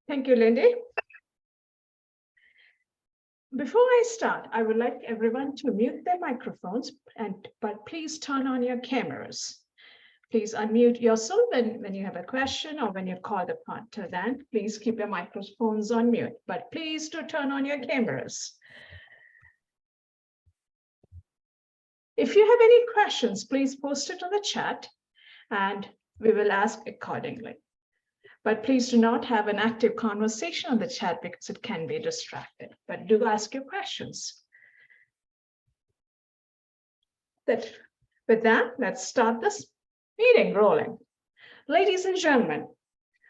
Thank you, Lindy. Before I start, I would like everyone to mute their microphones, but please turn on your cameras. Please unmute yourself when you have a question or when you're called upon. Till then, please keep your microphones on mute, but please do turn on your cameras. If you have any questions, please post it on the chat and we will ask accordingly. But please do not have an active conversation on the chat because it can be distracted, but do ask your questions. With that, let's start this meeting rolling. Ladies and gentlemen,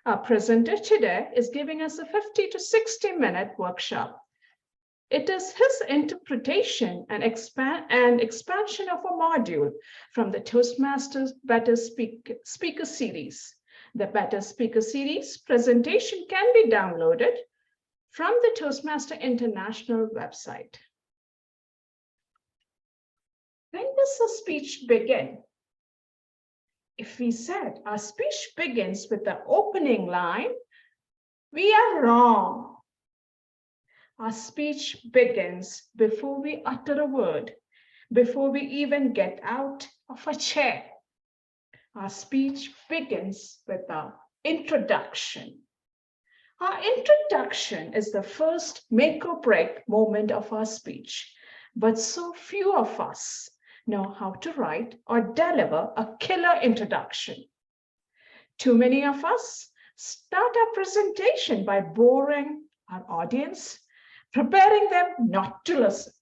our presenter today is giving us a 50 to 60-minute workshop. It is his interpretation and expansion of a module from the Toastmasters Better Speaker Series. The Better Speaker Series presentation can be downloaded from the Toastmaster International website. When does a speech begin? If we said our speech begins with the opening line, we are wrong. Our speech begins before we utter a word, before we even get out of a chair. Our speech begins with our introduction. Our introduction is the first make or break moment of our speech, but so few of us know how to write or deliver a killer introduction. Too many of us start our presentation by boring our audience, preparing them not to listen.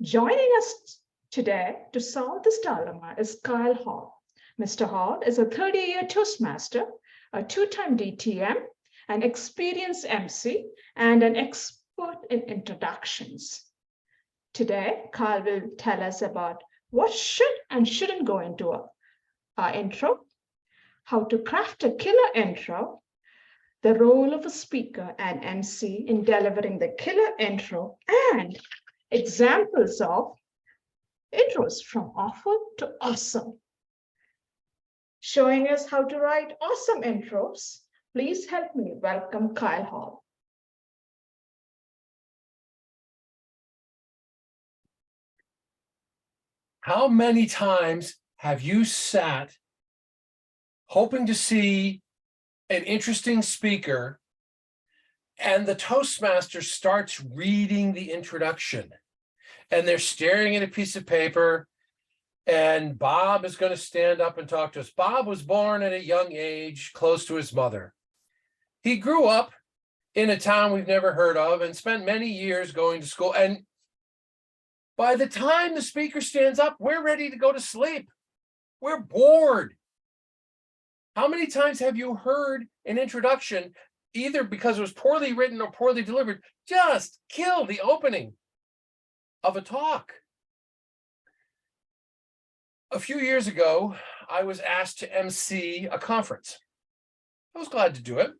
Joining us today to solve this dilemma is Kyle Hall. Mr. Hall is a 30-year Toastmaster, a 2-time DTM, an experienced MC, and an expert in introductions. Today, Kyle will tell us about what should and shouldn't go into our intro, how to craft a killer intro, the role of a speaker and MC in delivering the killer intro, and examples of intros from awful to awesome. Showing us how to write awesome intros, please help me welcome Kyle Hall. How many times have you sat hoping to see an interesting speaker and the Toastmaster starts reading the introduction and they're staring at a piece of paper and Bob is going to stand up and talk to us. Bob was born at a young age, close to his mother. He grew up in a town we've never heard of and spent many years going to school. And by the time the speaker stands up, we're ready to go to sleep. We're bored. How many times have you heard an introduction, either because it was poorly written or poorly delivered, just kill the opening of a talk? A few years ago, I was asked to MC a conference. I was glad to do it.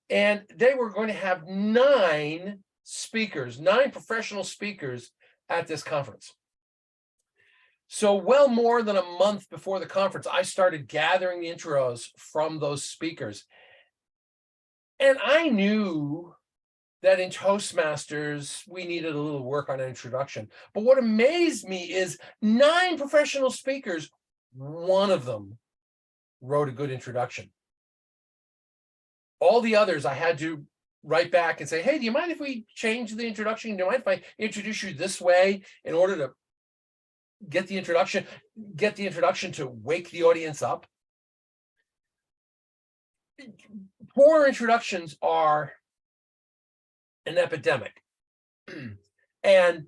And they were going to have 9 speakers, 9 professional speakers at this conference. So well more than a month before the conference, I started gathering the intros from those speakers. And I knew that in Toastmasters, we needed a little work on an introduction. But what amazed me is 9 professional speakers, one of them wrote a good introduction. All the others, I had to write back and say, hey, do you mind if we change the introduction? Do you mind if I introduce you this way in order to get the introduction to wake the audience up? Poor introductions are an epidemic. And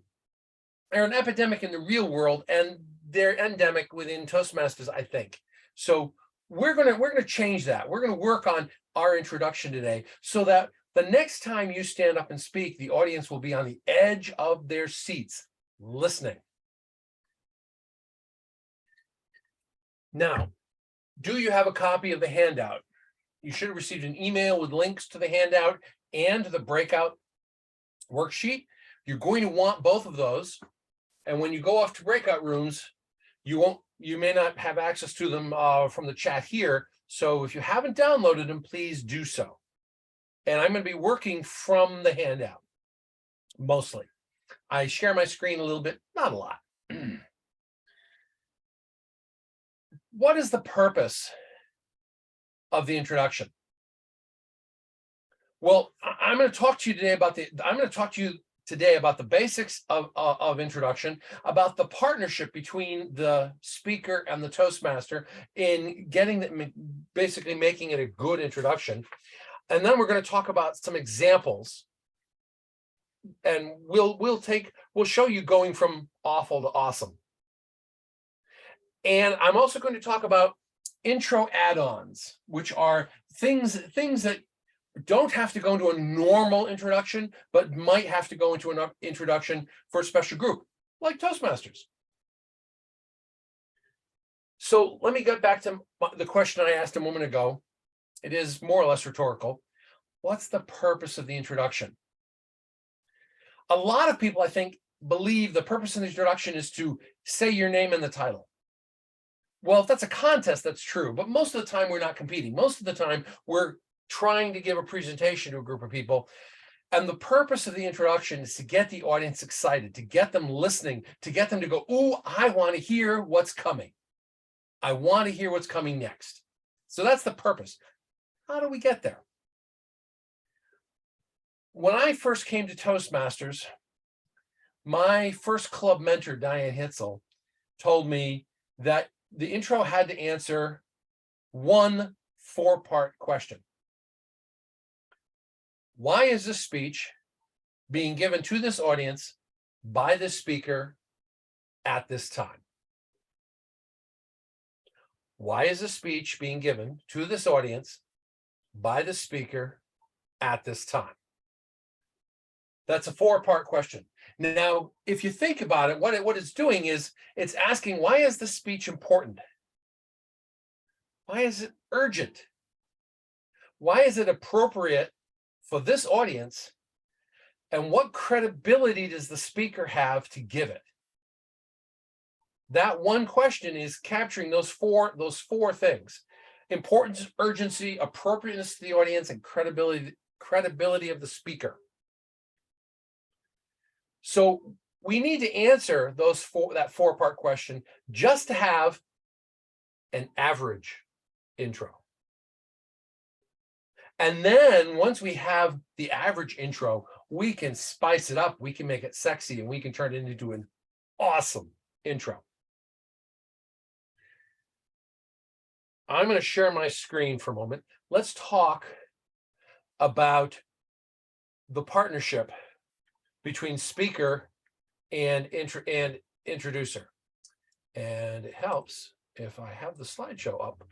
they're an epidemic in the real world, and they're endemic within Toastmasters, I think. So we're gonna change that. We're gonna work on our introduction today so that the next time you stand up and speak, the audience will be on the edge of their seats listening. Now, do you have a copy of the handout? You should have received an email with links to the handout and the breakout worksheet. You're going to want both of those. And when you go off to breakout rooms, you won't you may not have access to them from the chat here. So if you haven't downloaded them, please do so. And I'm going to be working from the handout, mostly. I share my screen a little bit, not a lot. What is the purpose of the introduction? Well, I'm going to talk to you today about the basics of introduction, about the partnership between the speaker and the Toastmaster in basically making it a good introduction. And then we're going to talk about some examples, and we'll show you going from awful to awesome. And I'm also going to talk about intro add-ons, which are things that don't have to go into a normal introduction, but might have to go into an introduction for a special group, like Toastmasters. So let me get back to the question I asked a moment ago. It is more or less rhetorical. What's the purpose of the introduction? A lot of people, I think, believe the purpose of the introduction is to say your name and the title. Well, if that's a contest, that's true. But most of the time, we're not competing. Most of the time, we're trying to give a presentation to a group of people. And the purpose of the introduction is to get the audience excited, to get them listening, to get them to go, "Ooh, I want to hear what's coming. I want to hear what's coming next." So that's the purpose. How do we get there? When I first came to Toastmasters, my first club mentor, Diane Hitzel, told me that the intro had to answer one 4-part question. Why is this speech being given to this audience by this speaker at this time? Why is this speech being given to this audience by the speaker at this time? That's a 4-part question. Now, if you think about it, what it's doing is it's asking, why is this speech important? Why is it urgent? Why is it appropriate for this audience? And what credibility does the speaker have to give it? That one question is capturing those four things: importance, urgency, appropriateness to the audience, and credibility of the speaker. So we need to answer that 4-part question just to have an average intro. And then once we have the average intro, we can spice it up, we can make it sexy, and we can turn it into an awesome intro. I'm going to share my screen for a moment. Let's talk about the partnership between speaker and introducer. And it helps if I have the slideshow up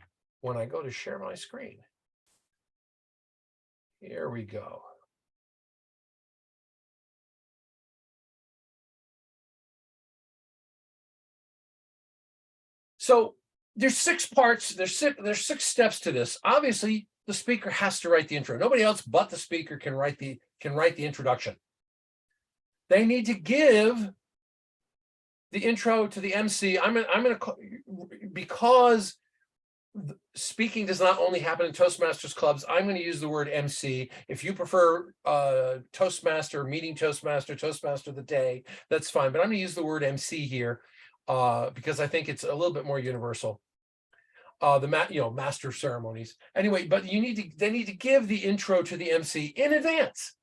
when I go to share my screen. Here we go. So there's 6 parts, there's 6 steps to this. Obviously, the speaker has to write the intro. Nobody else but the speaker can write the introduction. They need to give the intro to the MC. Because speaking does not only happen in Toastmasters clubs, I'm going to use the word MC. If you prefer Toastmaster, meeting Toastmaster, Toastmaster of the day, that's fine. But I'm going to use the word MC here because I think it's a little bit more universal. Master of ceremonies. Anyway, but they need to give the intro to the MC in advance.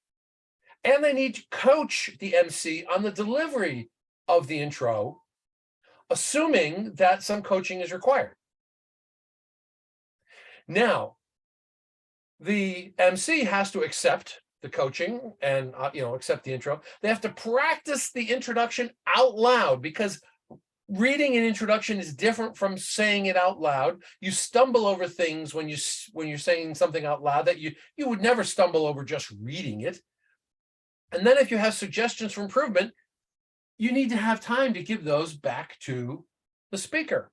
And they need to coach the MC on the delivery of the intro, assuming that some coaching is required. Now, the MC has to accept the coaching and accept the intro. They have to practice the introduction out loud, because reading an introduction is different from saying it out loud. You stumble over things when you're saying something out loud that you would never stumble over just reading it. And then if you have suggestions for improvement, you need to have time to give those back to the speaker.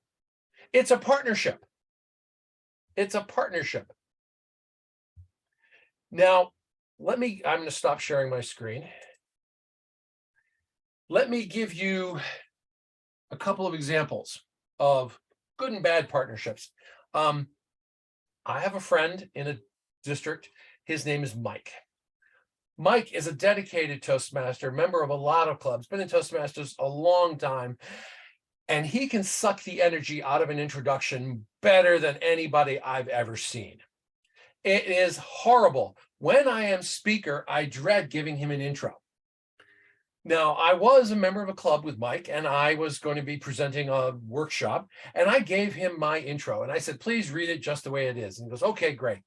It's a partnership. It's a partnership. Now, I'm going to stop sharing my screen. Let me give you a couple of examples. of good and bad partnerships. I have a friend in a district. His name is Mike. Mike is a dedicated Toastmaster, member of a lot of clubs, been in Toastmasters a long time, and he can suck the energy out of an introduction better than anybody I've ever seen. It is horrible. When I am speaker, I dread giving him an intro. Now, I was a member of a club with Mike, and I was going to be presenting a workshop, and I gave him my intro, and I said, please read it just the way it is. And he goes, okay, great.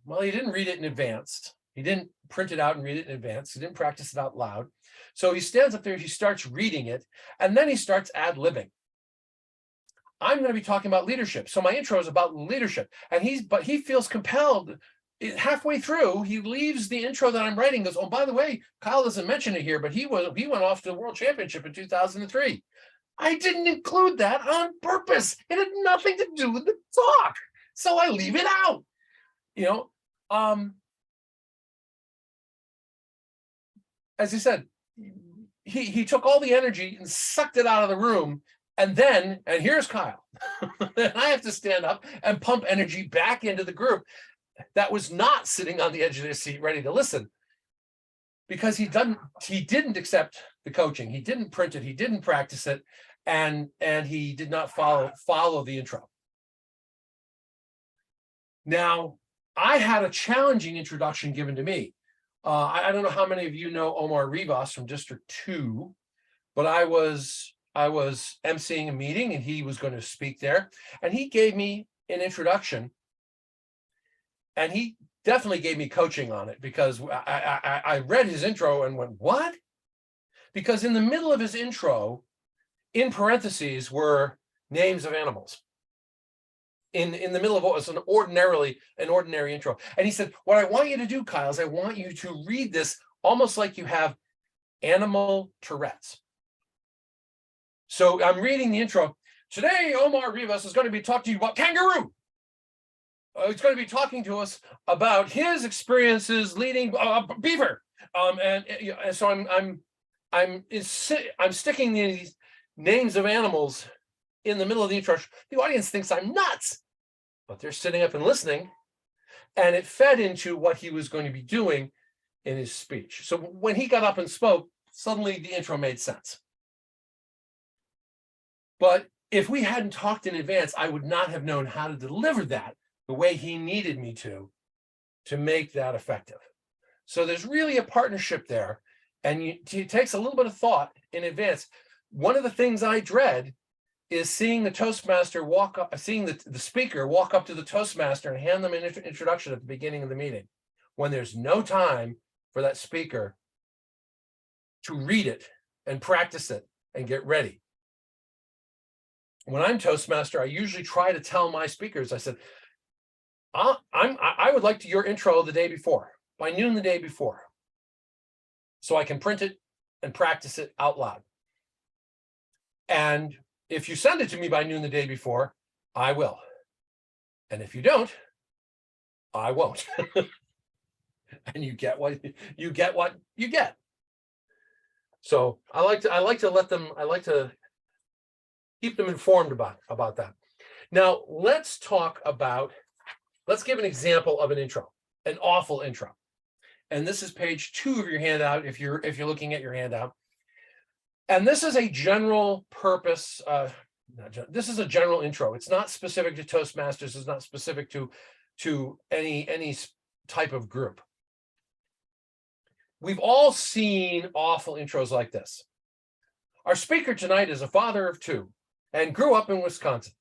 Well, he didn't read it in advance. He didn't print it out and read it in advance. He didn't practice it out loud. So he stands up there, he starts reading it, and then he starts ad-libbing. I'm going to be talking about leadership. So my intro is about leadership. And he feels compelled. Halfway through, he leaves the intro that I'm writing, goes, oh, by the way, Kyle doesn't mention it here, but he went off to the World Championship in 2003. I didn't include that on purpose. It had nothing to do with the talk. So I leave it out. As I said, he took all the energy and sucked it out of the room. And here's Kyle. And I have to stand up and pump energy back into the group that was not sitting on the edge of their seat ready to listen, because he didn't accept the coaching. He didn't print it. He didn't practice it. And he did not follow the intro. Now, I had a challenging introduction given to me. I don't know how many of you know Omar Rivas from District 2, but I was emceeing a meeting and he was going to speak there, and he gave me an introduction, and he definitely gave me coaching on it, because I read his intro and went, what? Because in the middle of his intro, in parentheses, were names of animals. In the middle of what was an ordinary intro. And he said, what I want you to do, Kyle, is I want you to read this almost like you have animal Tourette's. So I'm reading the intro. Today, Omar Rivas is going to be talking to you about kangaroo. He's going to be talking to us about his experiences leading beaver. And so I'm sticking these names of animals in the middle of the intro. The audience thinks I'm nuts, but they're sitting up and listening, and it fed into what he was going to be doing in his speech. So when he got up and spoke, suddenly the intro made sense. But if we hadn't talked in advance, I would not have known how to deliver that the way he needed me to make that effective. So there's really a partnership there, and it takes a little bit of thought in advance. One of the things I dread is seeing the Toastmaster walk up, seeing the speaker walk up to the Toastmaster and hand them an introduction at the beginning of the meeting, when there's no time for that speaker to read it and practice it and get ready. When I'm Toastmaster, I usually try to tell my speakers, I said, I would like your intro the day before, by noon the day before, so I can print it and practice it out loud. And if you send it to me by noon the day before, I will. And if you don't, I won't. And you get what you get. So I like to keep them informed about that. Now let's give an example of an intro, an awful intro. And this is page 2 of your handout if you're looking at your handout. And this is a general purpose, this is a general intro. It's not specific to Toastmasters, it's not specific to any type of group. We've all seen awful intros like this. Our speaker tonight is a father of 2 and grew up in Wisconsin.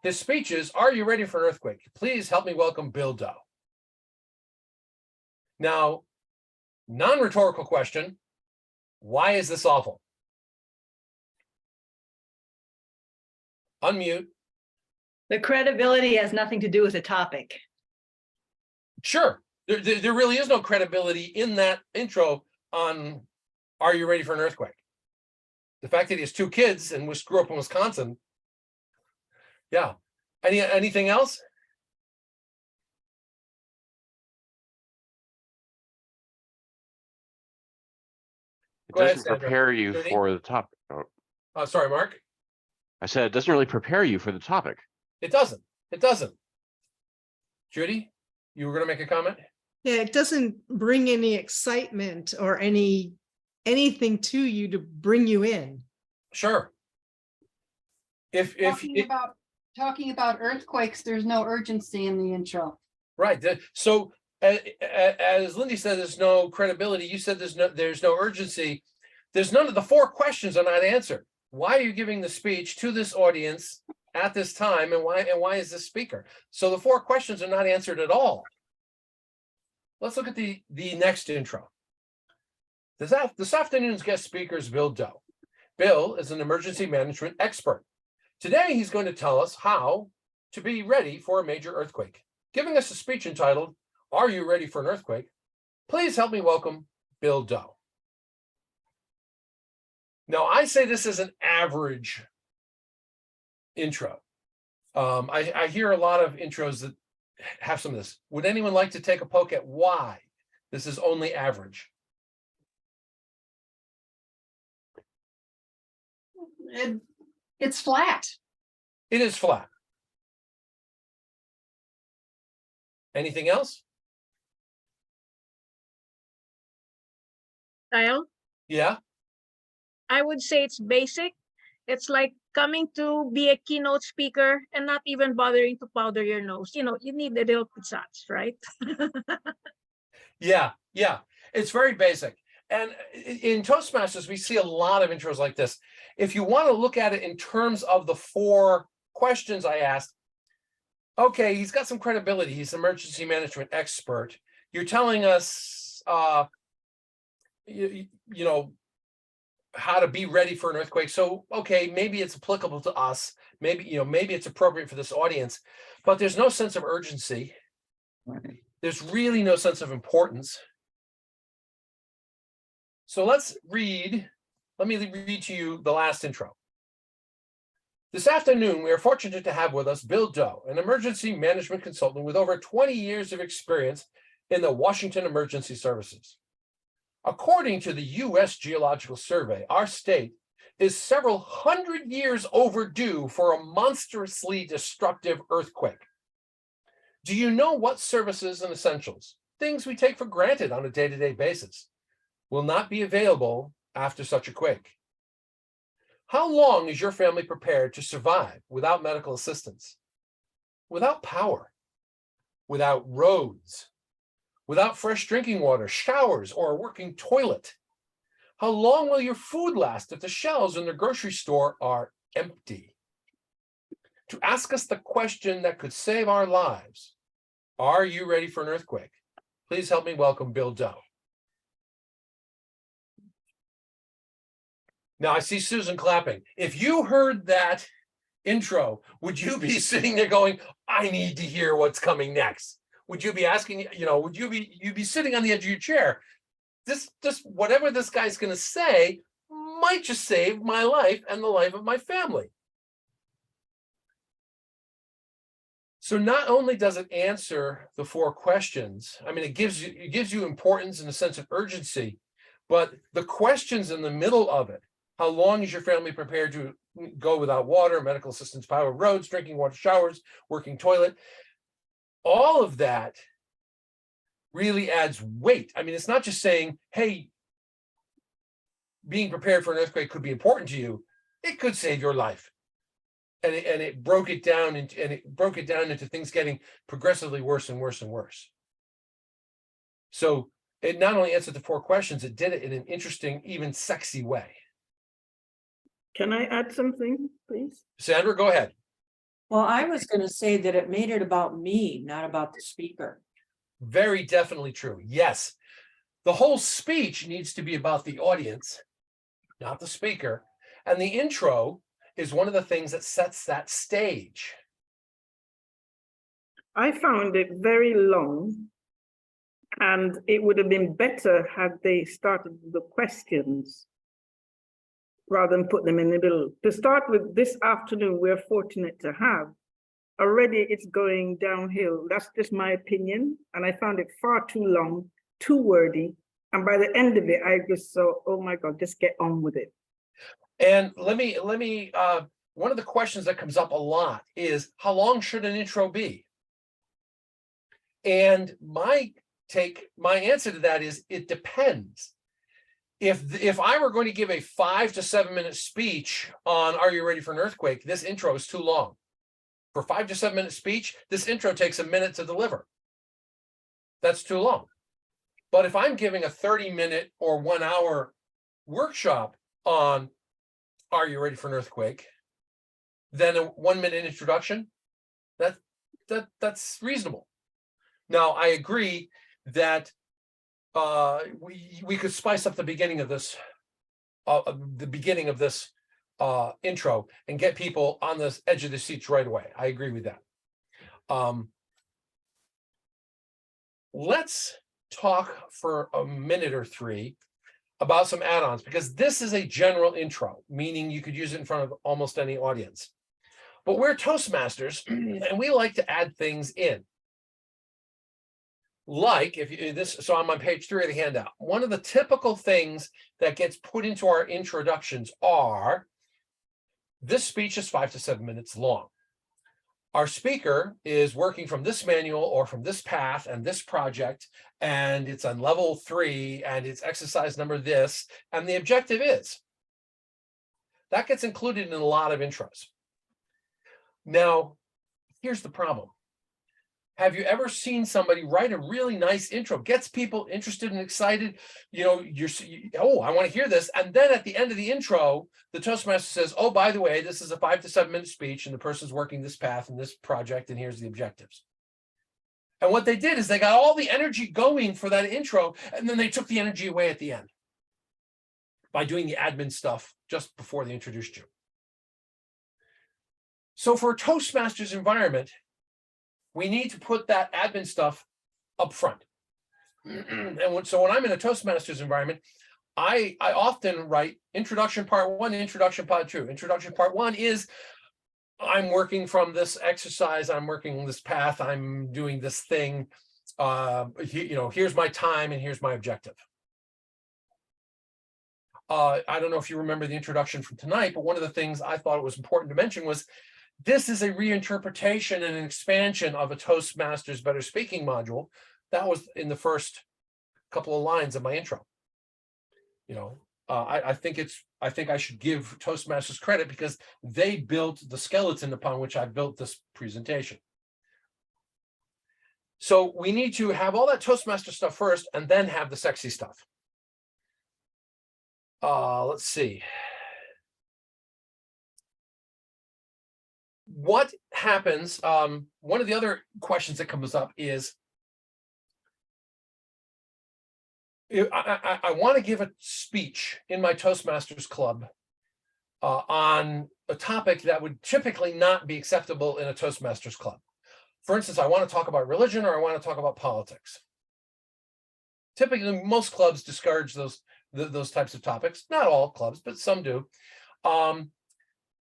His speech is, are you ready for an earthquake? Please help me welcome Bill Doe. Now, non-rhetorical question, why is this awful? Unmute. The credibility has nothing to do with the topic. Sure. There really is no credibility in that intro on, are you ready for an earthquake? The fact that he has 2 kids and grew up in Wisconsin. Yeah. Anything else? It Go ahead, doesn't Sandra. prepare you Judy? for the topic. Sorry, Mark. I said it doesn't really prepare you for the topic. It doesn't. It doesn't. Judy, you were going to make a comment? Yeah, it doesn't bring any excitement or anything to you to bring you in. Sure. If Talking about earthquakes, there's no urgency in the intro. right. So as Lindy said, there's no credibility. You said there's no urgency. There's none of the 4 questions are not answered. Why are you giving the speech to this audience at this time, and why is this speaker? So the 4 questions are not answered at all. Let's look at the next intro. This afternoon's guest speaker is Bill Doe. Bill is an emergency management expert. Today, he's going to tell us how to be ready for a major earthquake. Giving us a speech entitled, "Are You Ready for an Earthquake?" Please help me welcome Bill Doe. Now, I say this is an average intro. I hear a lot of intros that have some of this. Would anyone like to take a poke at why this is only average? It's flat. It is flat. Anything else? Kyle, Yeah, I would say it's basic. It's like coming to be a keynote speaker and not even bothering to powder your nose. You know, you need a little pizzazz, right? yeah. It's very basic. And in Toastmasters, we see a lot of intros like this. If you want to look at it in terms of the 4 questions I asked, okay, he's got some credibility. He's an emergency management expert. You're telling us, you know, how to be ready for an earthquake. So, okay, maybe it's applicable to us. Maybe it's appropriate for this audience, but there's no sense of urgency. There's really no sense of importance. So let me read to you the last intro. This afternoon, we are fortunate to have with us Bill Doe, an emergency management consultant with over 20 years of experience in the Washington Emergency Services. According to the U.S. Geological Survey, our state is several hundred years overdue for a monstrously destructive earthquake. Do you know what services and essentials, things we take for granted on a day-to-day basis, will not be available after such a quake? How long is your family prepared to survive without medical assistance, without power, without roads, without fresh drinking water, showers, or a working toilet? How long will your food last if the shelves in the grocery store are empty? To ask us the question that could save our lives, are you ready for an earthquake? Please help me welcome Bill Doe. Now I see Susan clapping. If you heard that intro, would you be sitting there going, I need to hear what's coming next? Would you be asking, you'd be sitting on the edge of your chair? This whatever this guy's going to say might just save my life and the life of my family. So not only does it answer the 4 questions, I mean, it gives you importance and a sense of urgency, but the questions in the middle of it, how long is your family prepared to go without water, medical assistance, power, roads, drinking water, showers, working toilet? All of that really adds weight. I mean, it's not just saying, hey, being prepared for an earthquake could be important to you. It could save your life. And it broke it down into things getting progressively worse and worse and worse. So it not only answered the 4 questions, it did it in an interesting, even sexy way. Can I add something, please? Sandra, go ahead. Well, I was going to say that it made it about me, not about the speaker. Very definitely true. Yes. The whole speech needs to be about the audience, not the speaker. And the intro is one of the things that sets that stage. I found it very long, and it would have been better had they started the questions rather than put them in the middle. To start with, this afternoon, we're fortunate to have. Already it's going downhill. That's just my opinion. And I found it far too long, too wordy. And by the end of it, I just saw, oh my God, just get on with it. And let me one of the questions that comes up a lot is, how long should an intro be? And my answer to that is, it depends. If I were going to give a 5 to 7 minute speech on Are You Ready for an Earthquake, this intro is too long. For 5 to 7 minute speech, this intro takes a minute to deliver. That's too long. But if I'm giving a 30-minute or 1 hour workshop on Are You Ready for an Earthquake, then a 1 minute introduction, that's reasonable. Now, I agree that we could spice up the beginning of this, intro and get people on the edge of the seats right away. I agree with that. Let's talk for a minute or three about some add-ons, because this is a general intro, meaning you could use it in front of almost any audience. But we're Toastmasters and we like to add things in. Like so I'm on page 3 of the handout. One of the typical things that gets put into our introductions are, this speech is 5 to 7 minutes long. Our speaker is working from this manual or from this path and this project, and it's on level 3 and it's exercise number this, and the objective is. That gets included in a lot of intros. Now, here's the problem. Have you ever seen somebody write a really nice intro, gets people interested and excited? You know, oh, I want to hear this. And then at the end of the intro, the Toastmaster says, oh, by the way, this is a 5 to 7 minute speech and the person's working this path and this project, and here's the objectives. And what they did is they got all the energy going for that intro, and then they took the energy away at the end by doing the admin stuff just before they introduced you. So for a Toastmasters environment, we need to put that admin stuff up front. And so when I'm in a Toastmasters environment, I often write introduction part 1, introduction part 2. Introduction part 1 is, I'm working from this exercise, I'm working this path, I'm doing this thing. Here's my time and here's my objective. I don't know if you remember the introduction from tonight, but one of the things I thought it was important to mention was, this is a reinterpretation and an expansion of a Toastmasters Better Speaking module. That was in the first couple of lines of my intro. I think I should give Toastmasters credit because they built the skeleton upon which I built this presentation. So we need to have all that Toastmaster stuff first and then have the sexy stuff. Let's see. What happens, one of the other questions that comes up is, I want to give a speech in my Toastmasters Club on a topic that would typically not be acceptable in a Toastmasters Club. For instance, I want to talk about religion or I want to talk about politics. Typically, most clubs discourage those types of topics. Not all clubs, but some do.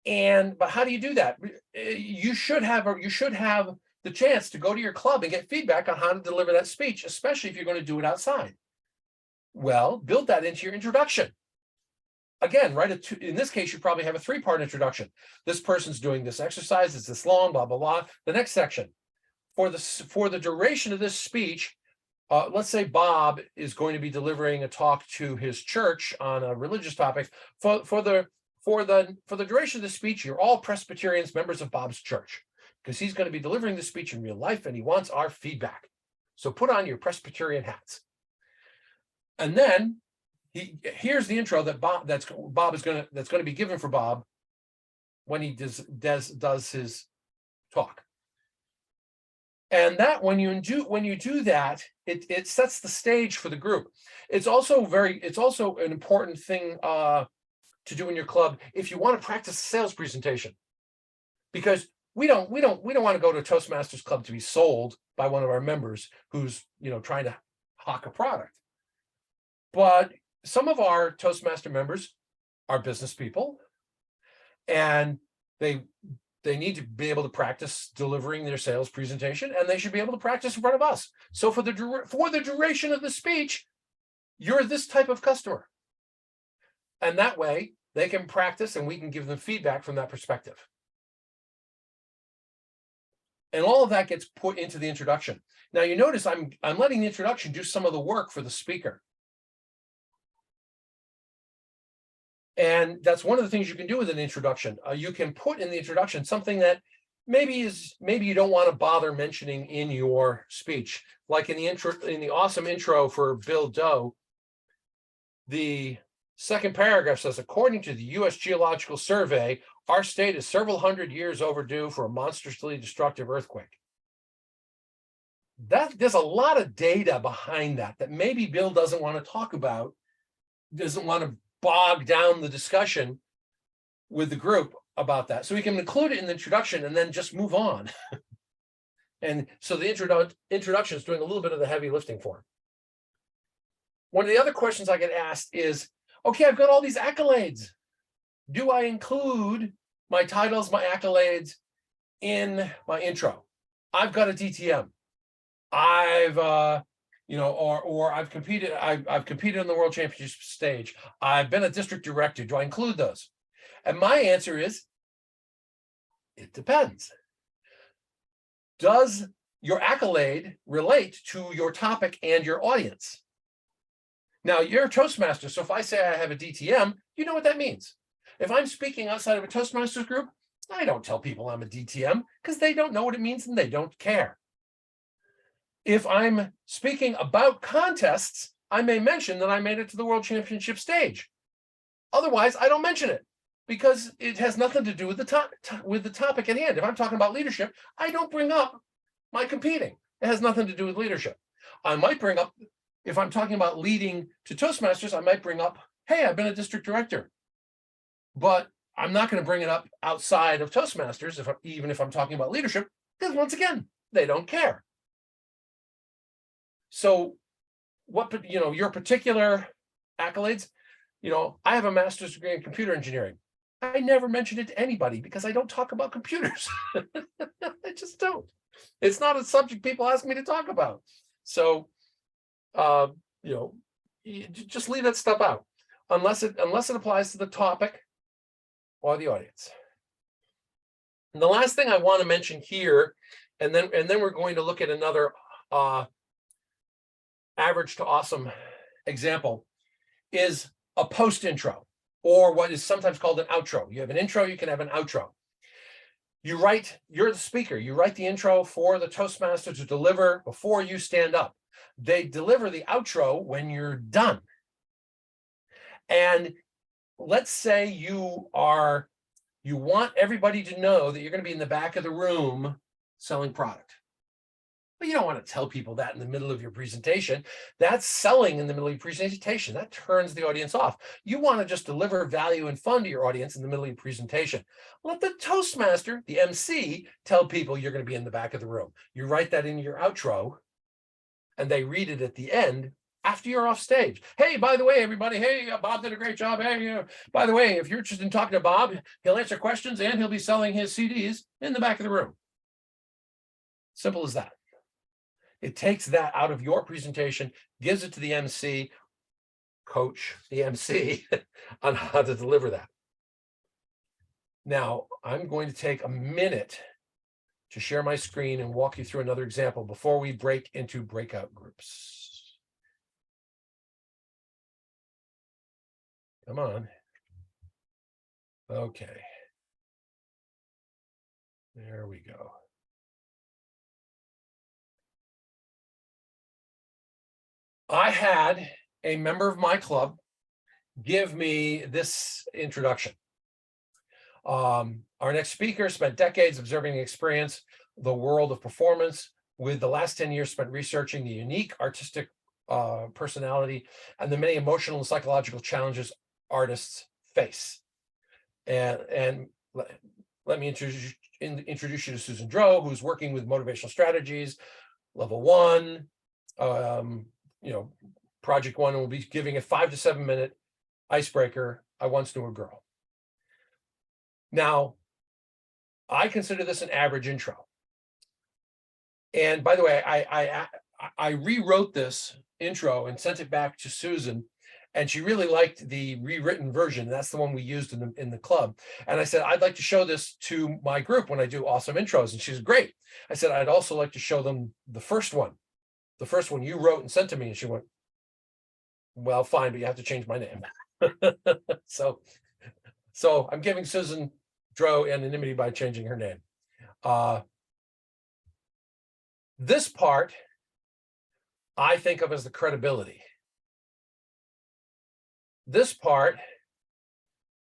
But how do you do that? You should have the chance to go to your club and get feedback on how to deliver that speech, especially if you're going to do it outside. Well, build that into your introduction. Again, in this case, you probably have a 3-part introduction. This person's doing this exercise, it's this long, blah, blah, blah. The next section. For the duration of this speech, let's say Bob is going to be delivering a talk to his church on a religious topic. For the duration of the speech, you're all Presbyterians, members of Bob's church, because he's going to be delivering the speech in real life and he wants our feedback. So put on your Presbyterian hats. And then here's the intro that that's going to be given for Bob when he does his talk. And that when you do that, it sets the stage for the group. It's also an important thing to do in your club if you want to practice a sales presentation, because we don't want to go to a Toastmasters Club to be sold by one of our members who's trying to hawk a product. But some of our Toastmaster members are business people, and they need to be able to practice delivering their sales presentation, and they should be able to practice in front of us. So for the duration of the speech, you're this type of customer. And that way, they can practice and we can give them feedback from that perspective. And all of that gets put into the introduction. Now you notice I'm letting the introduction do some of the work for the speaker. And that's one of the things you can do with an introduction. You can put in the introduction something that maybe you don't want to bother mentioning in your speech. Like in the awesome intro for Bill Doe, the second paragraph says, according to the U.S. Geological Survey, our state is several hundred years overdue for a monstrously destructive earthquake. There's a lot of data behind that maybe Bill doesn't want to talk about, doesn't want to bog down the discussion with the group about that. So we can include it in the introduction and then just move on. And so the introduction is doing a little bit of the heavy lifting for him. One of the other questions I get asked is, okay, I've got all these accolades. Do I include my titles, my accolades in my intro? I've got a DTM. I've I've competed on the World Championship stage. I've been a district director. Do I include those? And my answer is, it depends. Does your accolade relate to your topic and your audience? Now, you're a Toastmaster, so if I say I have a DTM, you know what that means. If I'm speaking outside of a Toastmasters group, I don't tell people I'm a DTM because they don't know what it means and they don't care. If I'm speaking about contests, I may mention that I made it to the World Championship stage. Otherwise, I don't mention it because it has nothing to do with the topic at hand. If I'm talking about leadership, I don't bring up my competing. It has nothing to do with leadership. I might bring up, if I'm talking about leading to Toastmasters, I might bring up, hey, I've been a district director. But I'm not going to bring it up outside of Toastmasters, even if I'm talking about leadership, because once again, they don't care. So your particular accolades, I have a master's degree in computer engineering. I never mention it to anybody because I don't talk about computers. I just don't. It's not a subject people ask me to talk about. So, you just leave that stuff out unless it applies to the topic or the audience. And the last thing I want to mention here, and then we're going to look at another average to awesome example, is a post intro, or what is sometimes called an outro. You have an intro, you can have an outro. You're the speaker, you write the intro for the Toastmaster to deliver before you stand up. They deliver the outro when you're done. And let's say you want everybody to know that you're going to be in the back of the room selling product. But you don't want to tell people that in the middle of your presentation. That's selling in the middle of your presentation. That turns the audience off. You want to just deliver value and fun to your audience in the middle of your presentation. Let the Toastmaster, the MC, tell people you're going to be in the back of the room. You write that in your outro, and they read it at the end after you're off stage. Hey, by the way, everybody, hey, Bob did a great job. Hey, by the way, if you're interested in talking to Bob, he'll answer questions and he'll be selling his CDs in the back of the room. Simple as that. It takes that out of your presentation, gives it to the MC, coach the MC on how to deliver that. Now, I'm going to take a minute to share my screen and walk you through another example before we break into breakout groups. Come on. Okay. There we go. I had a member of my club give me this introduction. Our next speaker spent decades observing and experience the world of performance, with the last 10 years spent researching the unique artistic personality and the many emotional and psychological challenges artists face. And let me introduce you to Susan Droe, who's working with motivational strategies, level 1, project 1, and we'll be giving a 5 to 7 minute icebreaker. I once knew a girl. Now, I consider this an average intro. And by the way, I rewrote this intro and sent it back to Susan, And she really liked the rewritten version. That's the one we used in the club. And I said, I'd like to show this to my group when I do awesome intros. And she's great. I said, I'd also like to show them the first one you wrote and sent to me. And she went, well, fine, but you have to change my name. So I'm giving Susan Dro anonymity by changing her name. This part I think of as the credibility. This part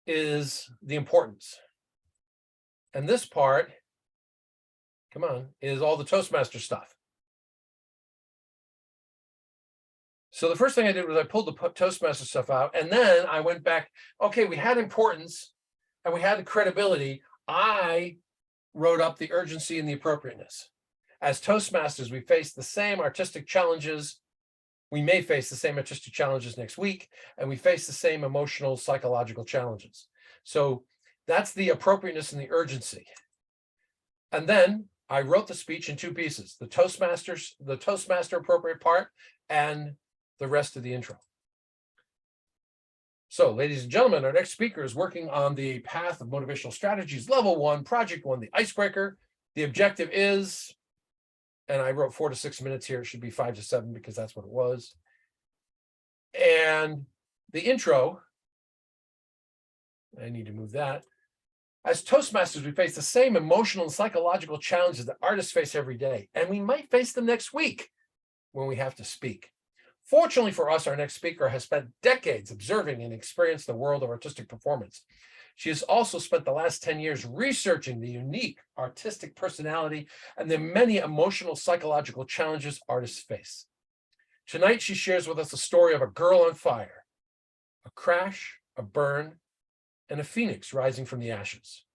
is the importance. And this part, come on, is all the Toastmaster stuff. So the first thing I did was I pulled the Toastmaster stuff out, and then I went back. Okay, we had importance and we had the credibility. I wrote up the urgency and the appropriateness. As Toastmasters, we face the same artistic challenges. We may face the same artistic challenges next week, and we face the same emotional, psychological challenges. So that's the appropriateness and the urgency. And then I wrote the speech in two pieces, the Toastmaster appropriate part and the rest of the intro. So, ladies and gentlemen, our next speaker is working on the Path of Motivational Strategies, Level 1, Project 1, the Icebreaker. The objective is, and I wrote 4 to 6 minutes here. It should be 5 to 7 because that's what it was. And the intro, I need to move that. As Toastmasters, we face the same emotional and psychological challenges that artists face every day, and we might face them next week when we have to speak. Fortunately for us, our next speaker has spent decades observing and experiencing the world of artistic performance. She has also spent the last 10 years researching the unique artistic personality and the many emotional, psychological challenges artists face. Tonight, she shares with us the story of a girl on fire, a crash, a burn, and a phoenix rising from the ashes.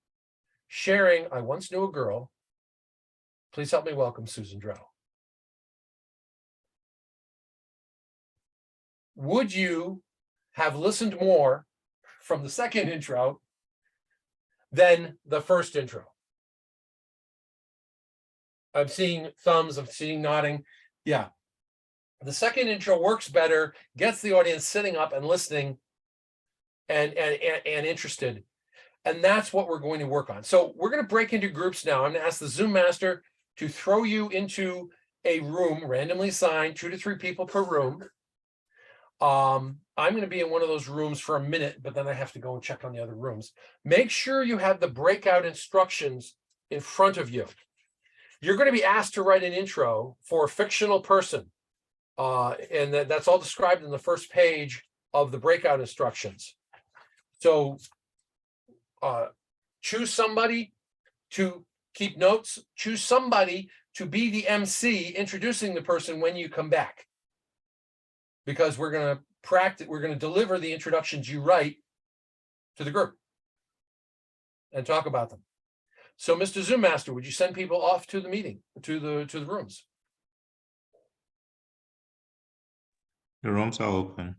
Sharing, I once knew a girl. Please help me welcome Susan Dro. Would you have listened more from the second intro than the first intro? I'm seeing thumbs, I'm seeing nodding. Yeah. The second intro works better, gets the audience sitting up and listening and interested. And that's what we're going to work on. So we're going to break into groups now. I'm going to ask the Zoom master to throw you into a room randomly assigned, 2 to 3 people per room. I'm going to be in one of those rooms for a minute, but then I have to go and check on the other rooms. Make sure you have the breakout instructions in front of you. You're going to be asked to write an intro for a fictional person. And that's all described in the first page of the breakout instructions. So choose somebody to keep notes, choose somebody to be the MC introducing the person when you come back. Because we're going to practice, we're going to deliver the introductions you write to the group and talk about them. So, Mr. Zoom Master, would you send people off to the meeting, to the rooms? The rooms are open.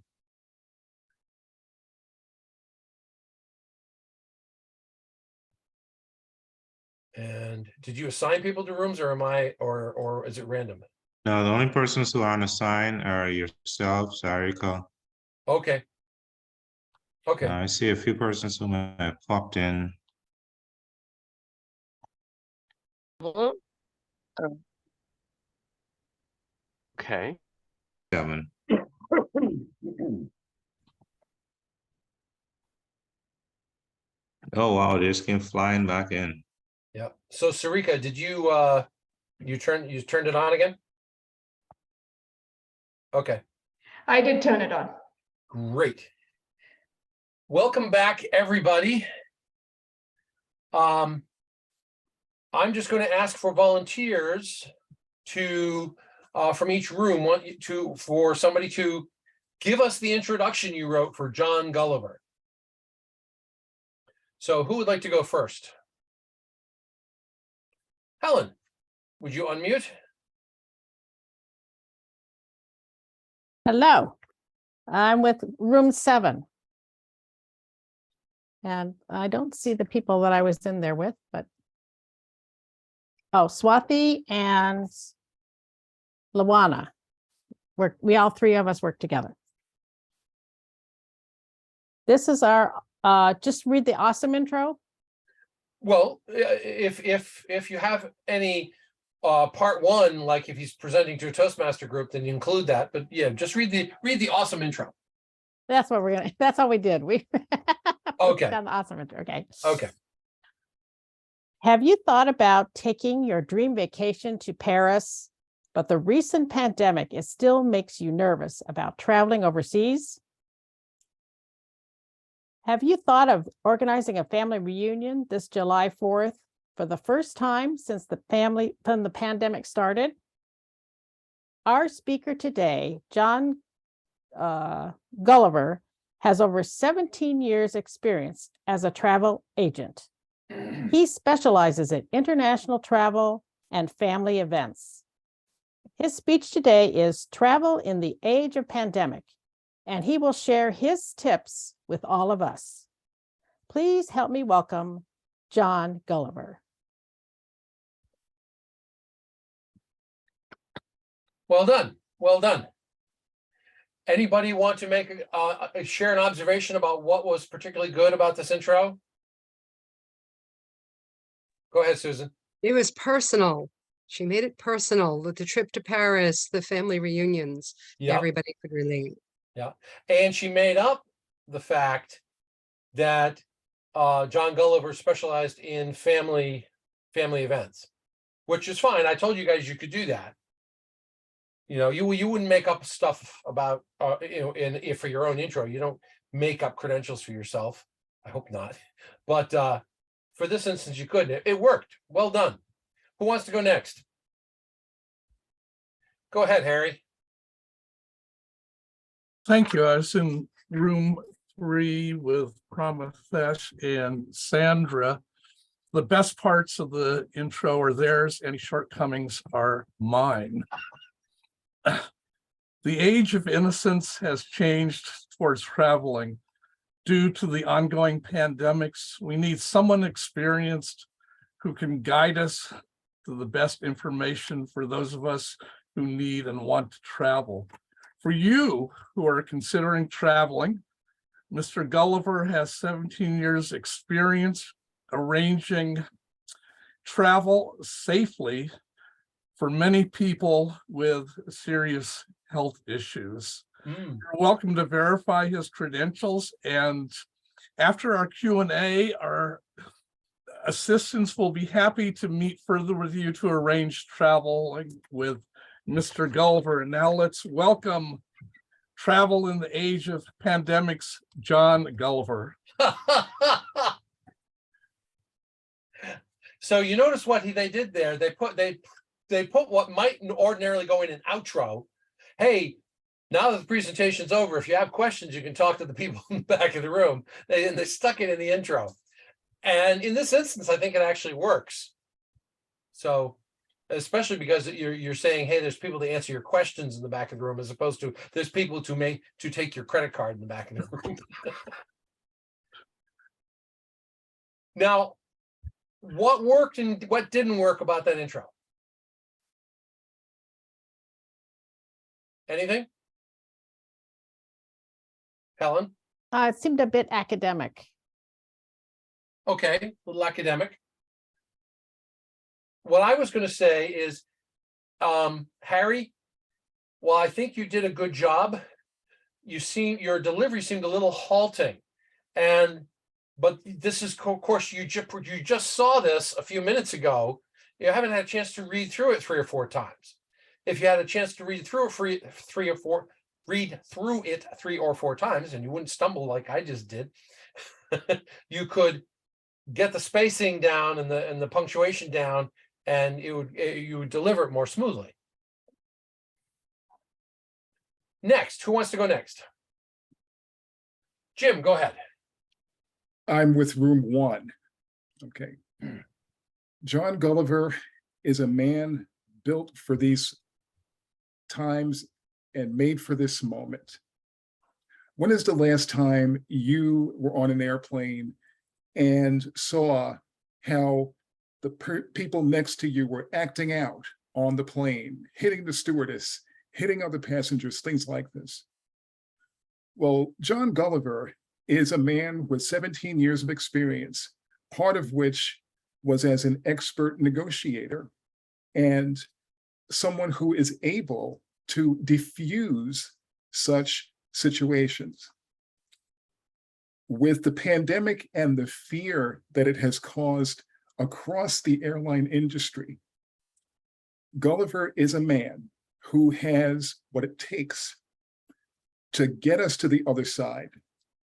And did you assign people to rooms, or or is it random? No, the only persons who aren't assigned are yourself, Sarika. Okay. Okay. I see a few persons who have popped in. Okay. 7. Oh wow, they just came flying back in. Yeah. So Sarika, did you you turned it on again? Okay. I did turn it on. Great. Welcome back, everybody. I'm just going to ask for volunteers to from each room for somebody to give us the introduction you wrote for John Gulliver. So who would like to go first? Helen, would you unmute? Hello, I'm with room 7. And I don't see the people that I was in there with, but. Oh, Swathi and Lawana. We all 3 of us work together. This is our, just read the awesome intro. Well, if you have any part one, like if he's presenting to a Toastmaster group, then you include that. But yeah, just read the awesome intro. That's what that's all we did. We Okay. done the awesome intro. Okay. Okay. Have you thought about taking your dream vacation to Paris, but the recent pandemic, it still makes you nervous about traveling overseas? Have you thought of organizing a family reunion this July 4th for the first time since the pandemic started? Our speaker today, John Gulliver, has over 17 years experience as a travel agent. He specializes in international travel and family events. His speech today is Travel in the Age of Pandemic, and he will share his tips with all of us. Please help me welcome John Gulliver. Well done. Well done. Anybody want to make share an observation about what was particularly good about this intro? Go ahead, Susan. It was personal. She made it personal with the trip to Paris, the family reunions. Yeah. Everybody could relate. Yeah. And she made up the fact that John Gulliver specialized in family events, which is fine. I told you guys you could do that. You know, you wouldn't make up stuff about if for your own intro. You don't make up credentials for yourself. I hope not. But for this instance, you could. It worked. Well done. Who wants to go next? Go ahead, Harry. Thank you. I was in room 3 with Pramathesh and Sandra. The best parts of the intro are theirs. Any shortcomings are mine. The age of innocence has changed towards traveling. Due to the ongoing pandemics, we need someone experienced who can guide us to the best information for those of us who need and want to travel. For you who are considering traveling, Mr. Gulliver has 17 years experience arranging travel safely for many people with serious health issues. You're welcome to verify his credentials, and after our Q&A, our assistants will be happy to meet further with you to arrange travel with Mr. Gulliver. And now let's welcome Travel in the Age of Pandemics, John Gulliver. So you notice what they did there. They put what might ordinarily go in an outro. Hey, now that the presentation's over, if you have questions, you can talk to the people in the back of the room. They stuck it in the intro. And in this instance, I think it actually works. So, especially because you're saying, hey, there's people to answer your questions in the back of the room, as opposed to there's people to take your credit card in the back of the room. Now, what worked and what didn't work about that intro? Anything? Helen? It seemed a bit academic. Okay, a little academic. What I was going to say is, Harry, well, I think you did a good job. Your delivery seemed a little halting, but this is, of course, you just saw this a few minutes ago. You haven't had a chance to read through it 3 or 4 times. If you had a chance to read through it 3 or 4 times, and you wouldn't stumble like I just did, you could get the spacing down and the punctuation down, and you would deliver it more smoothly. Next, who wants to go next? Jim, go ahead. I'm with room 1. Okay. John Gulliver is a man built for these times and made for this moment. When is the last time you were on an airplane and saw how the people next to you were acting out on the plane, hitting the stewardess, hitting other passengers, things like this? Well, John Gulliver is a man with 17 years of experience, part of which was as an expert negotiator and someone who is able to diffuse such situations. With the pandemic and the fear that it has caused across the airline industry, Gulliver is a man who has what it takes to get us to the other side,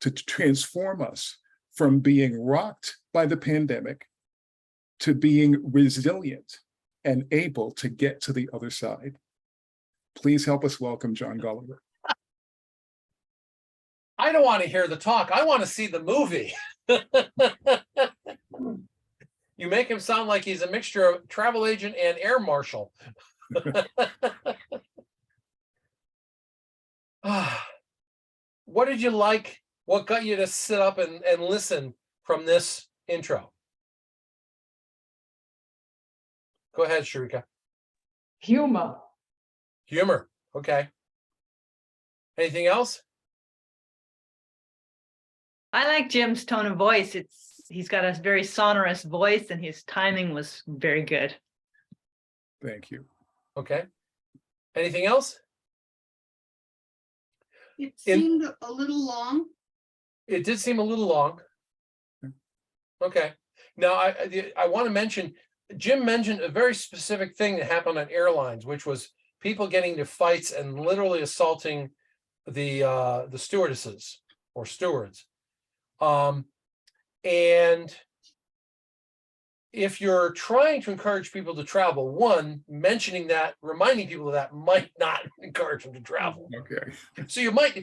to transform us from being rocked by the pandemic to being resilient and able to get to the other side. Please help us welcome John Gulliver. I don't want to hear the talk. I want to see the movie. You make him sound like he's a mixture of travel agent and air marshal. What did you like? What got you to sit up and listen from this intro? Go ahead, Sharika. Humor. Humor. Okay. Anything else? I like Jim's tone of voice. He's got a very sonorous voice and his timing was very good. Thank you. Okay. Anything else? It seemed a little long. It did seem a little long. Okay. Now, I want to mention, Jim mentioned a very specific thing that happened on airlines, which was people getting into fights and literally assaulting the stewardesses or stewards. And if you're trying to encourage people to travel, one, mentioning that, reminding people of that might not encourage them to travel. Okay.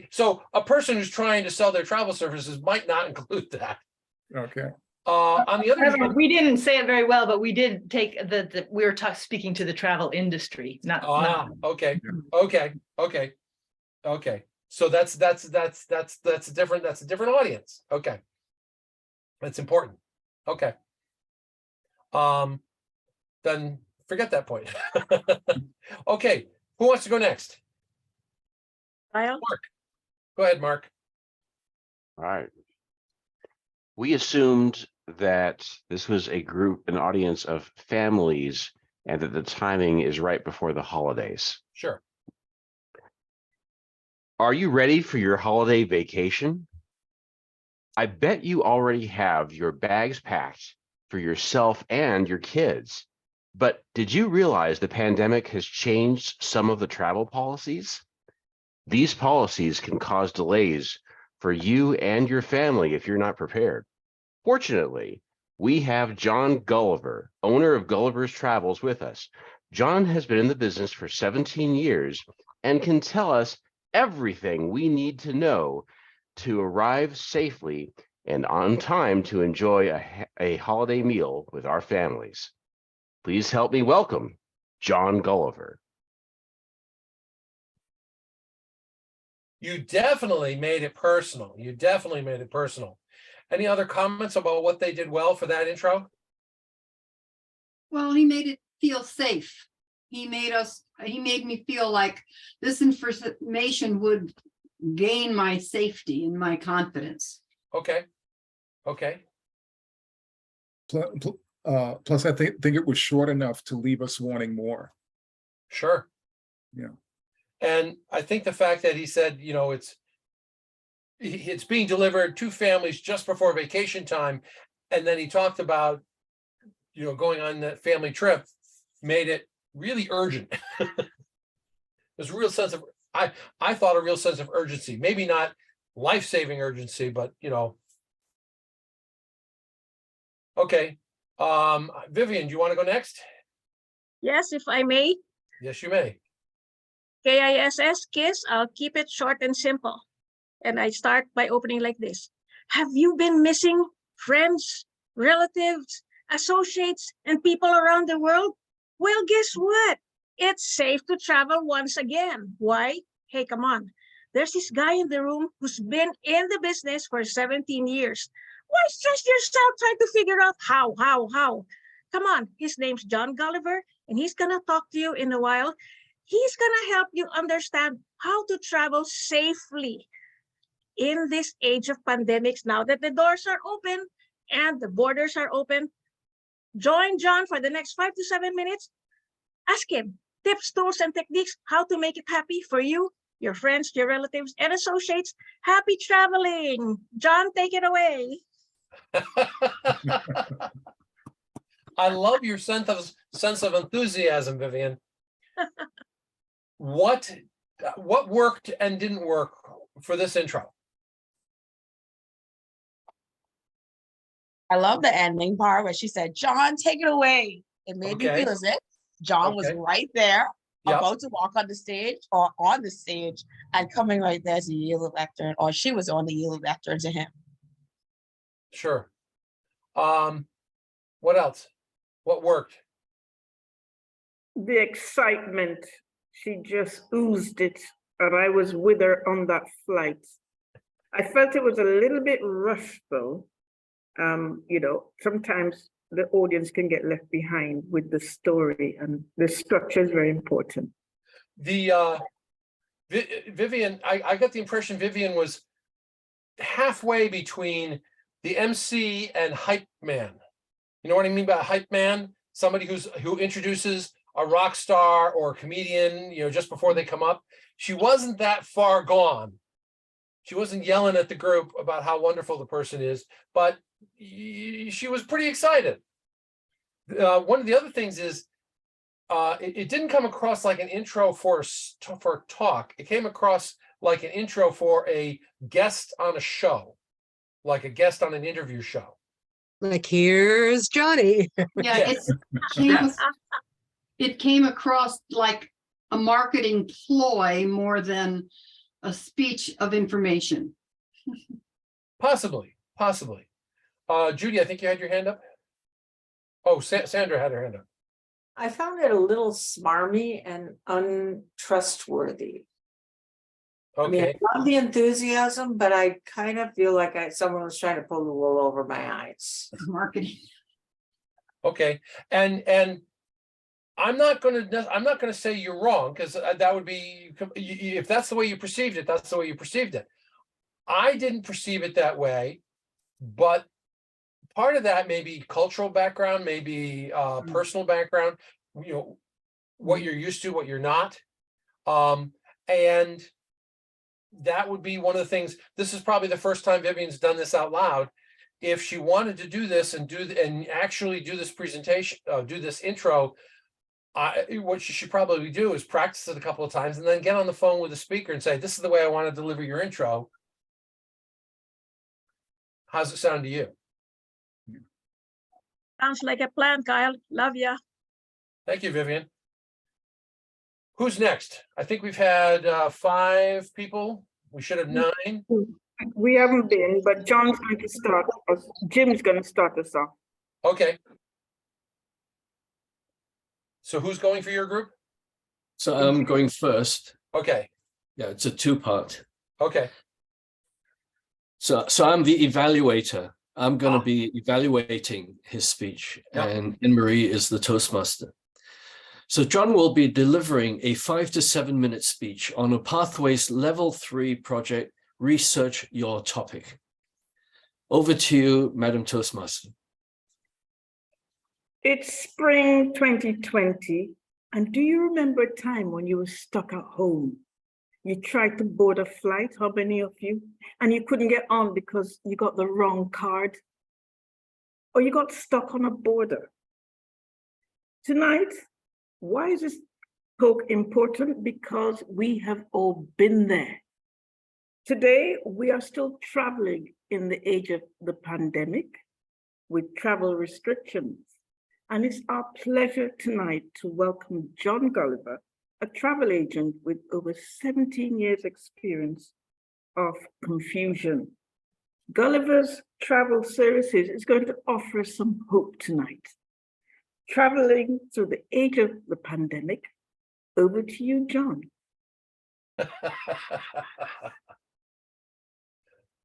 So a person who's trying to sell their travel services might not include that. Okay. On the other hand, We didn't say it very well, but we did take we were speaking to the travel industry, not. okay. So that's a different audience. Okay. That's important. Okay. Then forget that point. Okay. Who wants to go next? Kyle? Mark. Go ahead, Mark. All right. We assumed that this was an audience of families, and that the timing is right before the holidays. Sure. Are you ready for your holiday vacation? I bet you already have your bags packed for yourself and your kids. But did you realize the pandemic has changed some of the travel policies? These policies can cause delays for you and your family if you're not prepared. Fortunately, we have John Gulliver, owner of Gulliver's Travels, with us. John has been in the business for 17 years and can tell us everything we need to know to arrive safely and on time to enjoy a holiday meal with our families. Please help me welcome John Gulliver. You definitely made it personal. Any other comments about what they did well for that intro? Well, he made it feel safe. He made me feel like this information would gain my safety and my confidence. Okay. Plus, I think it was short enough to leave us wanting more. Sure. Yeah. And I think the fact that he said, it's being delivered to families just before vacation time, and then he talked about, going on that family trip, made it really urgent. There's a real sense of, I thought a real sense of urgency, maybe not life-saving urgency, but okay. Vivian, do you want to go next? Yes, if I may. Yes, you may. KISS, KISS, I'll keep it short and simple. And I start by opening like this. Have you been missing friends, relatives, associates, and people around the world? Well, guess what? It's safe to travel once again. Why? Hey, come on. There's this guy in the room who's been in the business for 17 years. Why stress yourself trying to figure out how? Come on, his name's John Gulliver, and he's gonna talk to you in a while. He's gonna help you understand how to travel safely. in this age of pandemics, now that the doors are open and the borders are open, join John for the next 5 to 7 minutes. Ask him tips, tools, and techniques how to make it happy for you, your friends, your relatives, and associates. Happy traveling. John, take it away. I love your sense of enthusiasm, Vivian. What worked and didn't work for this intro? I love the ending part where she said, John, take it away. It made me Okay. feel as if John was Okay. right there, Yep. about to walk on the stage or on the stage and coming right there to yield the lectern, or she was on the yield lectern to him. Sure. What else? What worked? The excitement, she just oozed it, and I was with her on that flight. I felt it was a little bit rushed though. You know, sometimes the audience can get left behind with the story, and the structure is very important. The Vivian, I got the impression Vivian was halfway between the MC and hype man. You know what I mean by hype man? Somebody who introduces a rock star or a comedian, you know, just before they come up. She wasn't that far gone. She wasn't yelling at the group about how wonderful the person is, but she was pretty excited. One of the other things is it didn't come across like an intro for talk. It came across like an intro for a guest on a show, like a guest on an interview show. Like, here's Johnny. Yeah, it came across like a marketing ploy more than a speech of information. Possibly. Judy, I think you had your hand up. Oh, Sandra had her hand up. I found it a little smarmy and untrustworthy. I mean, I Okay, love the enthusiasm, but I kind of feel like someone was trying to pull the wool over my eyes. Marketing. okay, and I'm not gonna say you're wrong, because that would be, if that's the way you perceived it, that's the way you perceived it. I didn't perceive it that way, but part of that may be cultural background, maybe personal background, you know, what you're used to, what you're not. And that would be one of the things. This is probably the first time Vivian's done this out loud. If she wanted to do this and actually do this presentation, do this intro, what she should probably do is practice it a couple of times and then get on the phone with the speaker and say, this is the way I want to deliver your intro. How's it sound to you? Sounds like a plan, Kyle. Love ya. Thank you, Vivian. Who's next? I think we've had 5 people. We should have 9. We haven't been, but John's going to start us. Jim's going to start us off. Okay. So who's going for your group? So I'm going first. Okay. Yeah, it's a 2-part. Okay. So I'm the evaluator. I'm going to be evaluating his speech, and Anne-Marie is the Toastmaster. So John will be delivering a 5 to 7 minute speech on a Pathways Level 3 project, Research Your Topic. Over to you, Madam Toastmaster. It's spring 2020. And do you remember a time when you were stuck at home? You tried to board a flight, how many of you? And you couldn't get on because you got the wrong card. Or you got stuck on a border. Tonight, why is this talk important? Because we have all been there. Today, we are still traveling in the age of the pandemic with travel restrictions. And it's our pleasure tonight to welcome John Gulliver, a travel agent with over 17 years experience of confusion. Gulliver's Travel Services is going to offer some hope tonight. Traveling through the age of the pandemic. Over to you, John.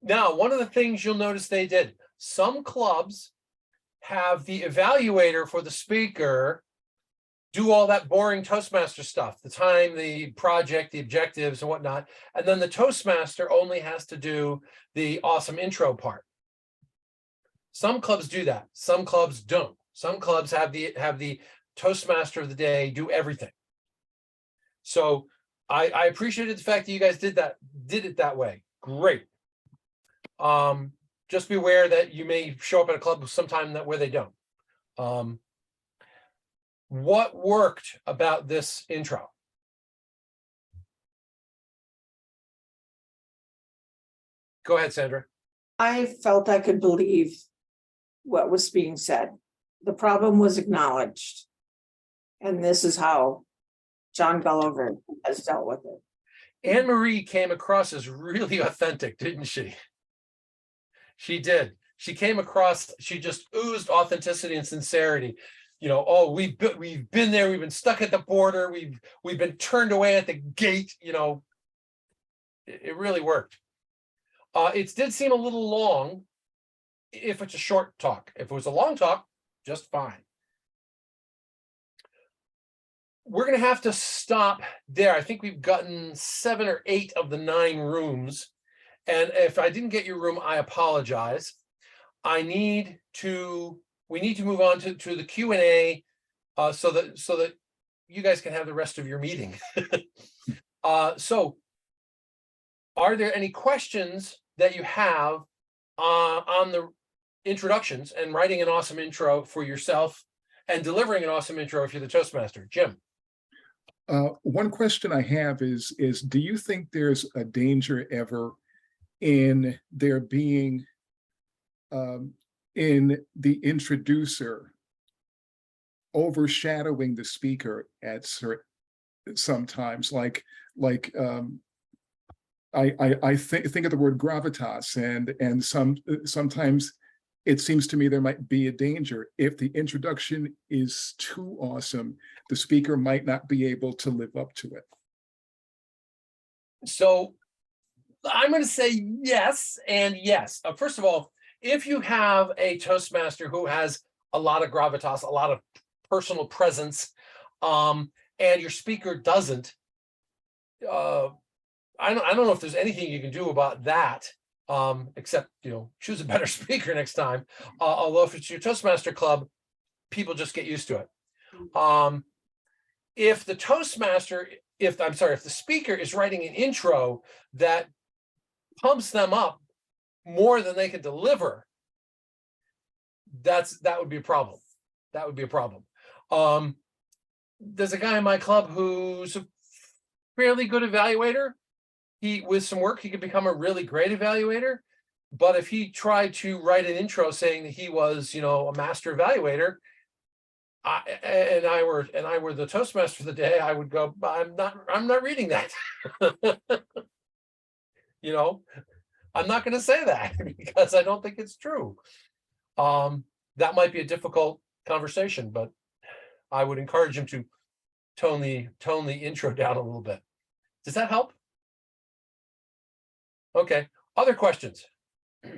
Now, one of the things you'll notice they did, some clubs have the evaluator for the speaker do all that boring Toastmaster stuff, the time, the project, the objectives and whatnot. And then the Toastmaster only has to do the awesome intro part. Some clubs do that. Some clubs don't. Some clubs have the Toastmaster of the day do everything. So I appreciated the fact that you guys did it that way. Great. Just be aware that you may show up at a club sometime where they don't. What worked about this intro? Go ahead, Sandra. I felt I could believe what was being said. The problem was acknowledged. And this is how John Gulliver has dealt with it. Anne Marie came across as really authentic, didn't she? She did. She came across, she just oozed authenticity and sincerity. You know, oh, we've been there, we've been stuck at the border, we've been turned away at the gate, you know. It really worked. It did seem a little long if it's a short talk. If it was a long talk, just fine. We're going to have to stop there. I think we've gotten 7 or 8 of the 9 rooms. And if I didn't get your room, I apologize. We need to move on to the Q&A so that you guys can have the rest of your meeting. So are there any questions that you have on the introductions and writing an awesome intro for yourself and delivering an awesome intro if you're the Toastmaster? Jim. One question I have is do you think there's a danger ever in there being in the introducer overshadowing the speaker at sometimes like I think of the word gravitas and sometimes it seems to me there might be a danger if the introduction is too awesome, the speaker might not be able to live up to it. So I'm going to say yes and yes. First of all, if you have a Toastmaster who has a lot of gravitas, a lot of personal presence, and your speaker doesn't, I don't know if there's anything you can do about that, except, you know, choose a better speaker next time. Although if it's your Toastmaster club, people just get used to it. If the Toastmaster, if the speaker is writing an intro that pumps them up more than they can deliver, that would be a problem. That would be a problem. There's a guy in my club who's a fairly good evaluator. With some work, he could become a really great evaluator. But if he tried to write an intro saying that he was, you know, a master evaluator, and I were the Toastmaster of the day, I would go, I'm not reading that. You know, I'm not going to say that because I don't think it's true. That might be a difficult conversation, but I would encourage him to tone the intro down a little bit. Does that help? Okay. Other questions? Is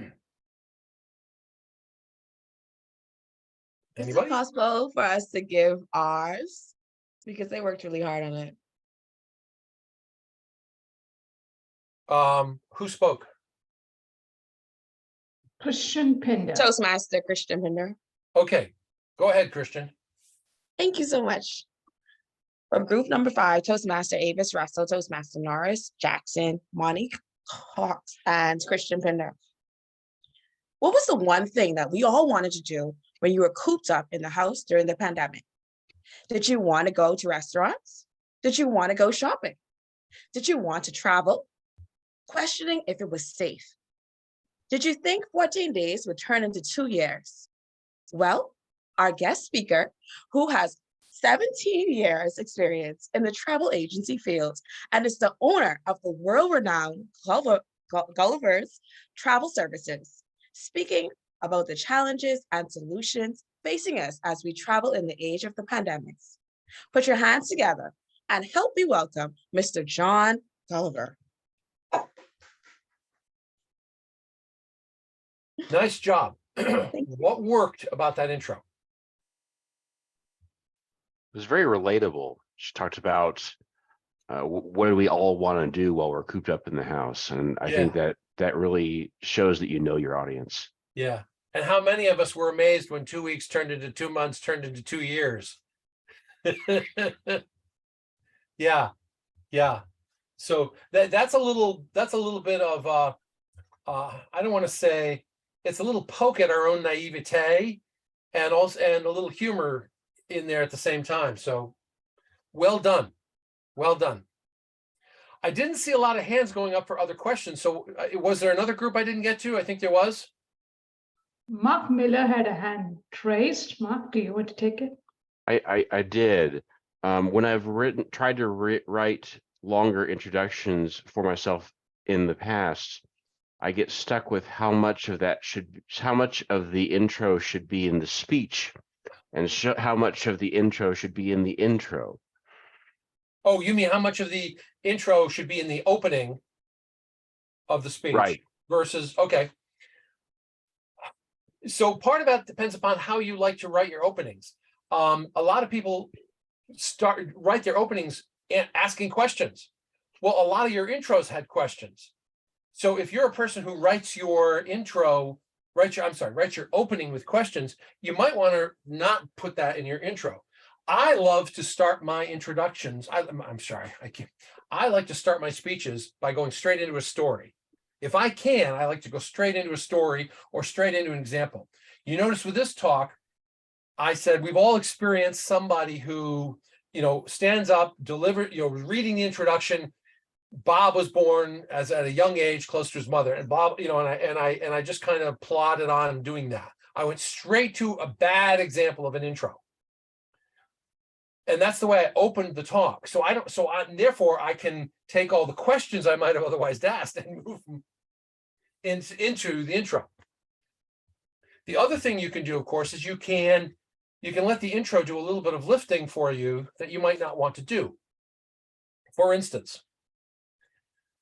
Anybody? it possible for us to give ours? Because they worked really hard on it. Who spoke? Christian Pinder. Toastmaster Christian Pinder. Okay, go ahead, Christian. Thank you so much. From group number 5, Toastmaster Avis Russell, Toastmaster Norris, Jackson, Monique Cox, and Christian Pinder. What was the one thing that we all wanted to do when you were cooped up in the house during the pandemic? Did you want to go to restaurants? Did you want to go shopping? Did you want to travel? Questioning if it was safe. Did you think 14 days would turn into 2 years? Well, our guest speaker, who has 17 years experience in the travel agency field and is the owner of the world-renowned Gulliver's Travel Services, speaking about the challenges and solutions facing us as we travel in the age of the pandemics. Put your hands together and help me welcome Mr. John Gulliver. Nice job. What worked about that intro? was very relatable. She talked about what do we all want to do while we're cooped up in the house, and I think that really shows that you know your audience. Yeah. And how many of us were amazed when 2 weeks turned into 2 months, turned into 2 years? Yeah. Yeah. So that's a little bit of I don't want to say, it's a little poke at our own naivete and a little humor in there at the same time. So well done. Well done. I didn't see a lot of hands going up for other questions. So was there another group I didn't get to? I think there was. Mark Miller had a hand raised. Mark, do you want to take it? I did. When I've tried to write longer introductions for myself in the past, I get stuck with how much of the intro should be in the speech, and how much of the intro should be in the intro. Oh, you mean how much of the intro should be in the opening of the speech? Right. Versus, okay. So part of that depends upon how you like to write your openings. A lot of people write their openings asking questions. Well, a lot of your intros had questions. So if you're a person who writes your intro, writes your opening with questions, you might want to not put that in your intro. I love to start my introductions. I like to start my speeches by going straight into a story. If I can, I like to go straight into a story or straight into an example. You notice with this talk, I said we've all experienced somebody who, stands up, reading the introduction. Bob was born at a young age, close to his mother, and Bob, and I just kind of plodded on doing that. I went straight to a bad example of an intro. And that's the way I opened the talk. Therefore I can take all the questions I might have otherwise asked and move them into the intro. The other thing you can do, of course, is you can let the intro do a little bit of lifting for you that you might not want to do. For instance,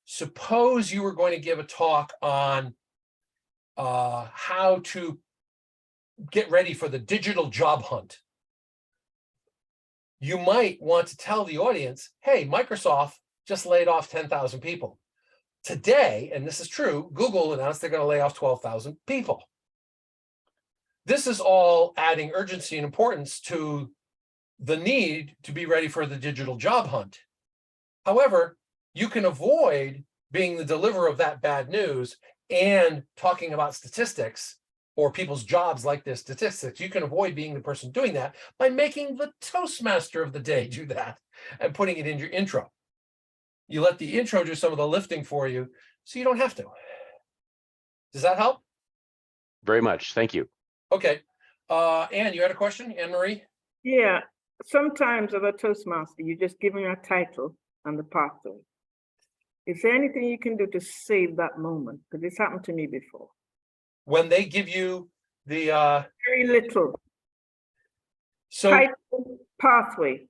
suppose you were going to give a talk on how to get ready for the digital job hunt. You might want to tell the audience, hey, Microsoft just laid off 10,000 people. Today, and this is true, Google announced they're going to lay off 12,000 people. This is all adding urgency and importance to the need to be ready for the digital job hunt. However, you can avoid being the deliverer of that bad news and talking about statistics or people's jobs like their statistics. You can avoid being the person doing that by making the Toastmaster of the day do that and putting it in your intro. You let the intro do some of the lifting for you so you don't have to. Does that help? Very much. Thank you. Okay. Anne, you had a question? Anne-Marie? Yeah, sometimes of a Toastmaster, you just give them a title and the pathway. Is there anything you can do to save that moment? Because this happened to me before. When they give you the very little. So title, pathway.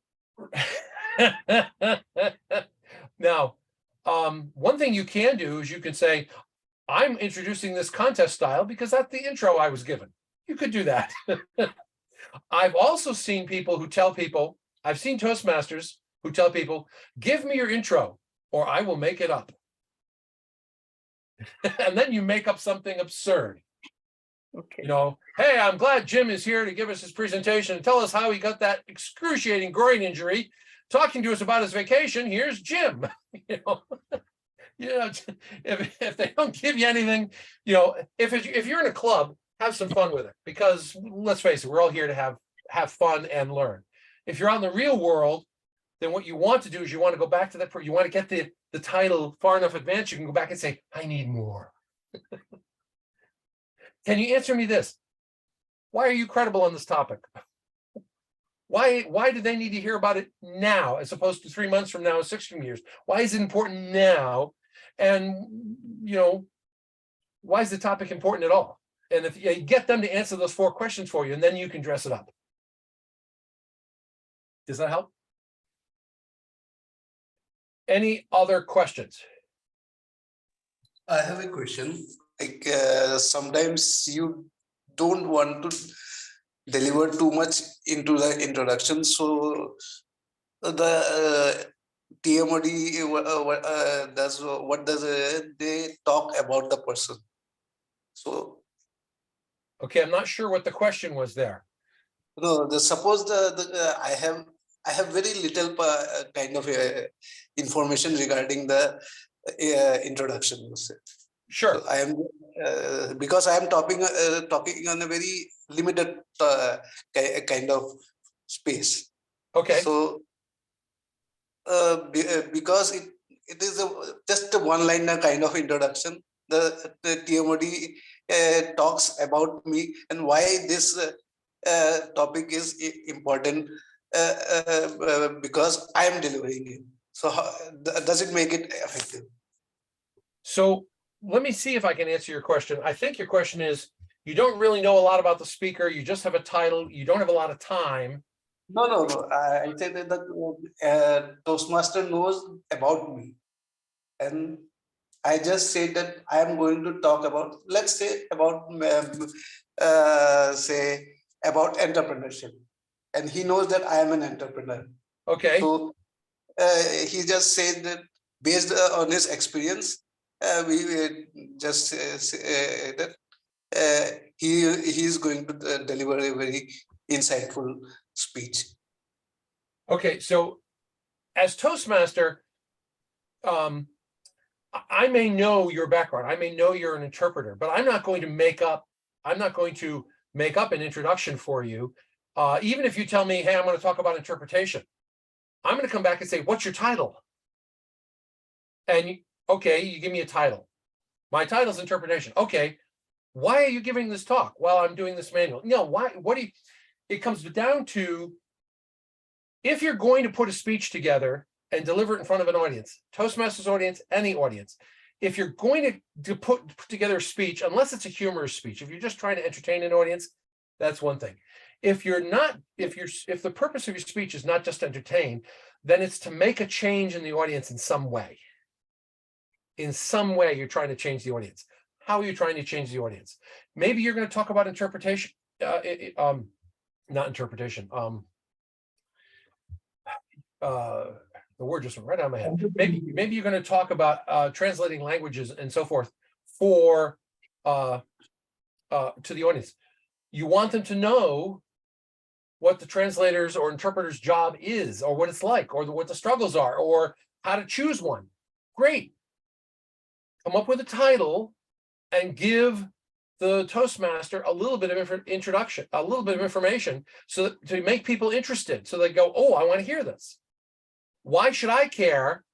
Now, one thing you can do is you can say, I'm introducing this contest style because that's the intro I was given. You could do that. I've also seen people who tell people, I've seen Toastmasters who tell people, give me your intro or I will make it up. And then you make up something absurd. Okay. Hey, I'm glad Jim is here to give us his presentation and tell us how he got that excruciating groin injury. Talking to us about his vacation, here's Jim. If they don't give you anything, if you're in a club, have some fun with it, because let's face it, we're all here to have fun and learn. If you're out in the real world, then what you want to do is you want to go back to that, you want to get the title far enough advanced, you can go back and say, I need more. Can you answer me this? Why are you credible on this topic? Why do they need to hear about it now as opposed to 3 months from now, 16 years? Why is it important now? And, why is the topic important at all? And if you get them to answer those 4 questions for you, and then you can dress it up. Does that help? Any other questions? I have a question. Sometimes you don't want to deliver too much into the introduction. So the TMOD does what does they talk about the person. So Okay, I'm not sure what the question was there. no, suppose I have very little kind of information regarding the introduction. Sure. So I am because I am talking on a very limited kind of space. Okay. So because it is just a one-liner kind of introduction. The TMOD talks about me and why this topic is important because I am delivering it. So does it make it effective? So let me see if I can answer your question. I think your question is, you don't really know a lot about the speaker. You just have a title. You don't have a lot of time. No. I say that the Toastmaster knows about me. And I just say that I am going to talk about, let's say about entrepreneurship. And he knows that I am an entrepreneur. Okay. So he just said that based on his experience, we just say that he is going to deliver a very insightful speech. Okay, so as Toastmaster, I may know your background. I may know you're an interpreter, but I'm not going to make up an introduction for you. Even if you tell me, hey, I'm going to talk about interpretation, I'm going to come back and say, what's your title? And okay, you give me a title. My title is interpretation. Okay, why are you giving this talk? Well, I'm doing this manual. No, why? What do you? It comes down to, if you're going to put a speech together and deliver it in front of an audience, Toastmasters audience, any audience, if you're going to put together a speech, unless it's a humorous speech, if you're just trying to entertain an audience, that's one thing. If the purpose of your speech is not just to entertain, then it's to make a change in the audience in some way. In some way, you're trying to change the audience. How are you trying to change the audience? Maybe you're going to talk about interpretation, not interpretation. The word just went right out of my head. Maybe you're going to talk about translating languages and so forth for to the audience. You want them to know what the translator's or interpreter's job is, or what it's like, or what the struggles are, or how to choose one. Great. Come up with a title and give the Toastmaster a little bit of introduction, a little bit of information, so that, to make people interested, so they go, oh, I want to hear this. Why should I care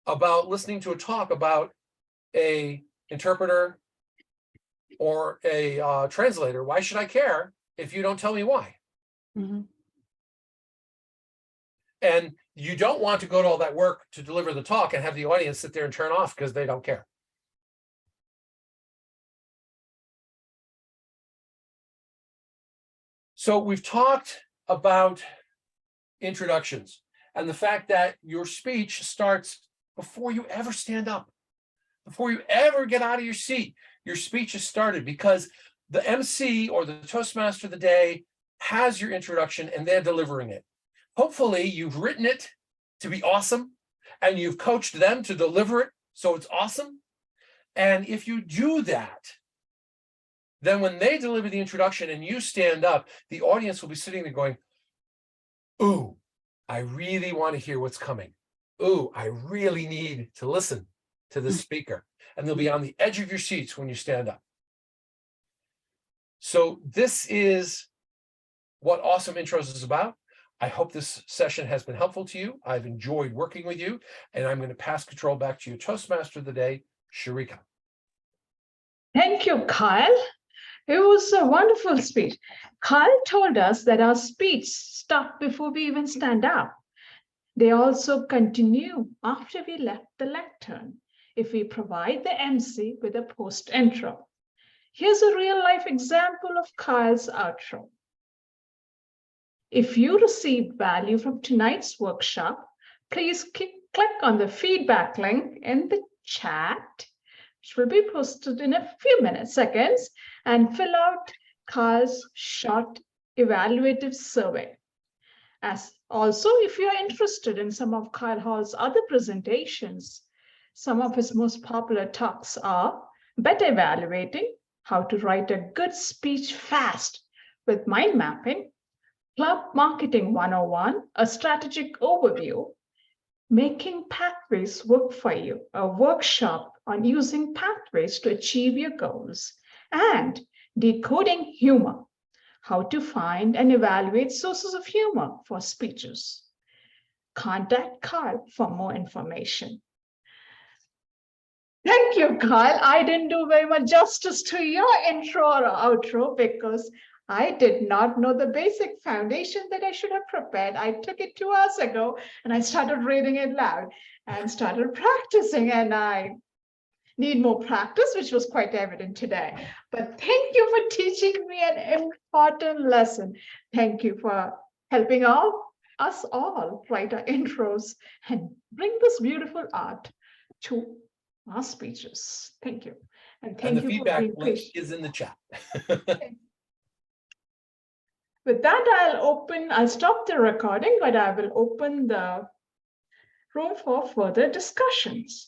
about listening to a talk about a interpreter or a translator? Why should I care if you don't tell me why? Mm-hmm. And you don't want to go to all that work to deliver the talk and have the audience sit there and turn off because they don't care. So we've talked about introductions and the fact that your speech starts before you ever stand up, before you ever get out of your seat. Your speech is started because the MC or the Toastmaster of the day has your introduction and they're delivering it. Hopefully you've written it to be awesome and you've coached them to deliver it so it's awesome. And if you do that, then when they deliver the introduction and you stand up, the audience will be sitting there going, ooh, I really want to hear what's coming. Ooh, I really need to listen to this speaker. And they'll be on the edge of your seats when you stand up. So this is what Awesome Intros is about. I hope this session has been helpful to you. I've enjoyed working with you, and I'm going to pass control back to you, Toastmaster of the day, Sharika. Thank you, Kyle. It was a wonderful speech. Kyle told us that our speech stopped before we even stand up. They also continue after we left the lectern if we provide the MC with a post intro. Here's a real life example of Kyle's outro. If you received value from tonight's workshop, please click on the feedback link in the chat, which will be posted in a few seconds, and fill out Carl's short evaluative survey. As also, if you're interested in some of Kyle Hall's other presentations, some of his most popular talks are Better Evaluating, How to Write a Good Speech Fast with Mind Mapping, Club Marketing 101, a strategic overview, Making Pathways Work for You, a workshop on using pathways to achieve your goals, and Decoding Humor, how to find and evaluate sources of humor for speeches. Contact Carl for more information. Thank you, Carl. I didn't do very much justice to your intro or outro because I did not know the basic foundation that I should have prepared. I took it 2 hours ago and I started reading it loud and started practicing, and I need more practice, which was quite evident today. But thank you for teaching me an important lesson. Thank you for helping us all write our intros and bring this beautiful art to our speeches. Thank you. And thank And the you for feedback being link patient. is in the chat. With that, I'll stop the recording, but I will open the room for further discussions.